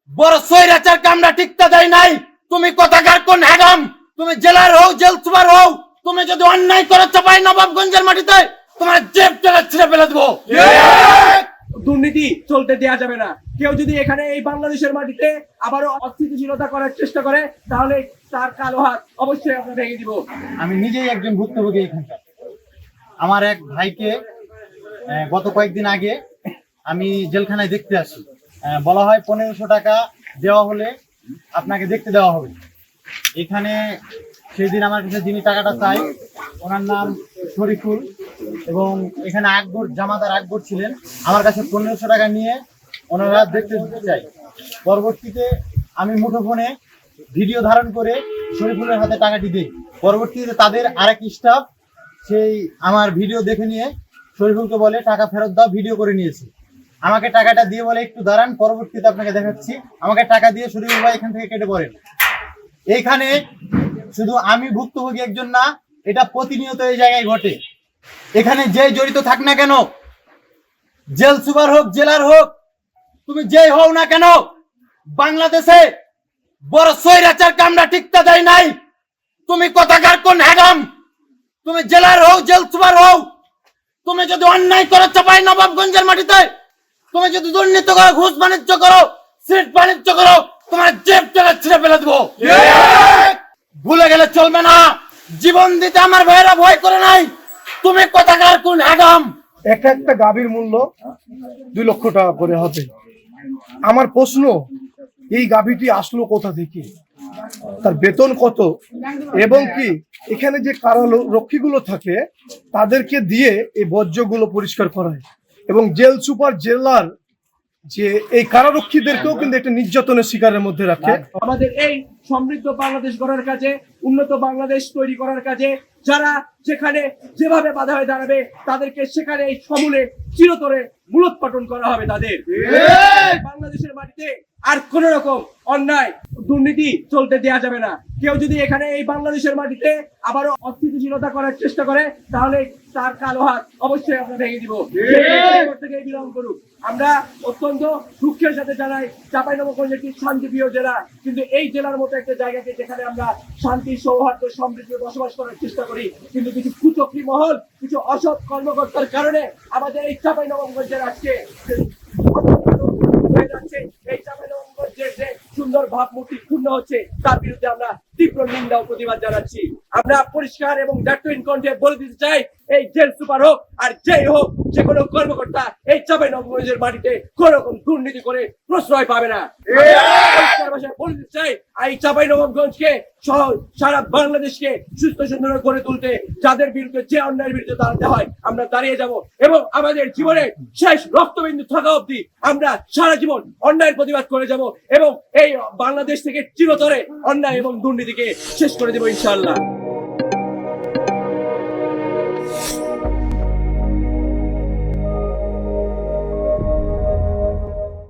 বড় সৈরাচার কামরা টিকতে দেয় নাই। তুমি কথাকার কোন হ্যাগাম? তুমি জেলার হও, জেল সুপার হও, তুমি যদি অন্যায় করো চাপাই নবাবগঞ্জের মাটিতে তোমার জেব টেনে ছিঁড়ে ফেলে দেবো। দুর্নীতি চলতে দেওয়া যাবে না। কেউ যদি এখানে এই বাংলাদেশের মাটিতে আবারও অস্থিতিশীলতা করার চেষ্টা করে তাহলে তার কালো হাত অবশ্যই আমরা ভেঙে দিব। আমি নিজেই একজন ভুক্তভোগী এখানকার। আমার এক ভাইকে গত কয়েকদিন আগে আমি জেলখানায় দেখতে আসি। বলা হয় 1500 টাকা দেওয়া হলে আপনাকে দেখতে দেওয়া হবে। এখানে সেই দিন আমার কাছে যিনি টাকাটা চাই ওনার নাম শরীফুল এবং এখানে আকবর, জামাতার আকবর ছিলেন। আমার কাছে 1500 টাকা নিয়ে ওনারা দেখতে চাই। পরবর্তীতে আমি মুঠোফোনে ভিডিও ধারণ করে শরীফুলের হাতে টাকাটি দিই। পরবর্তীতে তাদের আরেক স্টাফ সেই আমার ভিডিও দেখে নিয়ে শরীফুলকে বলে টাকা ফেরত দাও, ভিডিও করে নিয়েছি। আমাকে টাকাটা দিয়ে বলে একটু দাঁড়ান, পরবর্তীতে আপনাকে দেখাচ্ছি। আমাকে টাকা দিয়ে শরীফুল ভাই এখান থেকে কেটে পড়েন। এইখানে শুধু আমি ভুক্তভোগী একজন না, এটা প্রতিনিয়ত এই জায়গায় ঘটে। এখানে যে জড়িত থাক না কেন, জেল সুপার হোক, জেলার হোক, তুমি যেই হও না কেন, বাংলাদেশে বড় সৈরাচার কামরা টিকতে দেয় নাই। তুমি কথাকার কোন হ্যাগাম? তুমি জেলার হও, জেল সুপার হও, তুমি যদি অন্যায় করো চাপাই নবাবগঞ্জের মাটিতে, তুমি যদি দুর্নীতি করো, ঘুষ বাণিজ্য করো, সিট বাণিজ্য করো, তোমার জেব টেনে ছিঁড়ে ফেলে দেবো। ভুলে গেলে চলবে না, জীবন দিতে আমার ভাইয়েরা ভয় করে নাই। তুমি কথাকার কোন হ্যাগাম? একটা গাভীর মূল্য 2 লক্ষ টাকা করে হবে। আমার প্রশ্ন, এই গাভীটি আসলো কোথা থেকে, তার বেতন কত, এবং কি এখানে যে কারারক্ষীগুলো থাকে তাদেরকে দিয়ে এই বর্জ্যগুলো পরিষ্কার করায়, এবং জেল সুপার, জেলার যে এই কারারক্ষীদেরকেও কিন্তু একটা নির্যাতনের শিকারের মধ্যে রাখে। আমাদের এই সমৃদ্ধ বাংলাদেশ গড়ার কাজে, উন্নত বাংলাদেশ তৈরি করার কাজে যারা যেখানে যেভাবে বাধা হয়ে দাঁড়াবে তাদেরকে সেখানে এই সমূলে চিরতরে মূলোৎপাটন করা হবে তাদের। বাংলাদেশের মাটিতে আর কোন রকম অন্যায় দুর্নীতি চলতে দেওয়া যাবে না। কেউ যদি এখানে এই বাংলাদেশের মাটিতে আবারও অস্থিতিশীলতা করার চেষ্টা করে তাহলে তার কালো হাত অবশ্যই আমরা ভেঙে দিব। থেকে বিলম্ব করুক। আমরা অত্যন্ত দুঃখের সাথে জানাই চাঁপাইনবাবগঞ্জ একটি শান্তিপ্রিয় জেলা, কিন্তু এই জেলার মতো একটা জায়গাকে যেখানে আমরা শান্তি, সৌহার্দ্য, সমৃদ্ধি বসবাস করার চেষ্টা করি, কিন্তু কিছু কুচক্রী মহল, কিছু অসৎ কর্মকর্তার কারণে আমাদের এই চাঁপাইনবাবগঞ্জের আজকে হয়ে যাচ্ছে। এই চাঁপাইনবাবগঞ্জের যে সুন্দর ভাবমূর্তি ক্ষুণ্ণ হচ্ছে তার বিরুদ্ধে আমরা তীব্র নিন্দা ও প্রতিবাদ জানাচ্ছি। আমরা পরিষ্কার এবং দায়িত্বহীন কণ্ঠে বলে দিতে চাই, এই জেল সুপার হোক আর যেই হোক, যে কোনো কর্মকর্তা এই চাঁপাইনবাবগঞ্জের মাটিতে কোন রকম দুর্নীতি করে প্রশ্রয় পাবে না। পরিষ্কার ভাষায় বলে দিতে চাই, এই চাঁপাইনবাবগঞ্জকে সহ সারা বাংলাদেশকে সুস্থ সুন্দর করে তুলতে যাদের বিরুদ্ধে যে অন্যায়ের বিরুদ্ধে দাঁড়াতে হয় আমরা দাঁড়িয়ে যাব, এবং আমাদের জীবনে শেষ রক্তবিন্দু থাকা অবধি আমরা সারা জীবন অন্যায়ের প্রতিবাদ করে যাব, এবং এই বাংলাদেশ থেকে চিরতরে অন্যায় এবং দুর্নীতিকে শেষ করে দেবো ইনশাআল্লাহ।